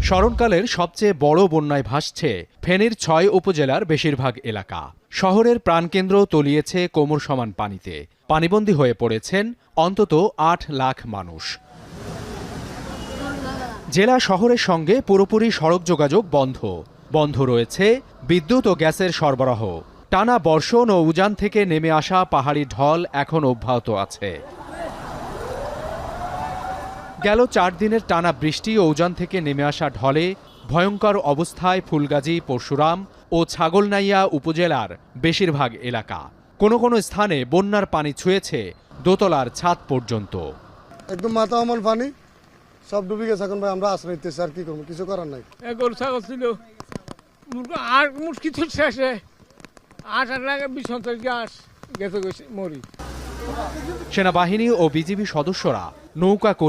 স্মরণকালের সবচেয়ে বড় বন্যায় ভাসছে ফেনীর ৬ উপজেলার বেশিরভাগ এলাকা। শহরের প্রাণকেন্দ্র তলিয়েছে কোমর সমান পানিতে। পানিবন্দী হয়ে পড়েছেন অন্তত ৮ লাখ মানুষ। জেলা শহরের সঙ্গে পুরোপুরি সড়ক যোগাযোগ বন্ধ। বন্ধ রয়েছে বিদ্যুৎ ও গ্যাসের সরবরাহ। টানা বর্ষণ ও উজান থেকে নেমে আসা পাহাড়ি ঢল এখন অব্যাহত আছে। গেল ৪ দিনের টানা বৃষ্টি ও উজান থেকে নেমে আসা ঢলে ভয়ঙ্কর অবস্থায় ফুলগাজী, পরশুরাম ও ছাগলনাইয়া উপজেলার বেশিরভাগ এলাকা। কোনো কোনো স্থানে বন্যার পানি ছুঁয়েছে দোতলার ছাদ পর্যন্ত। একদম মাথা আমার পানি সব ডুবে গেছে। এখন ভাই আমরা আশ্রয় নিতেছি, আর কি করবো, কিছু করার নাই। গরু ছাগল ছিল আর মুশকিল শেষে ৮ লাখ ২০ গ্যাস গেছে মরি। সেনাবাহিনী ও বিজিবি সদস্যরা নৌকা করে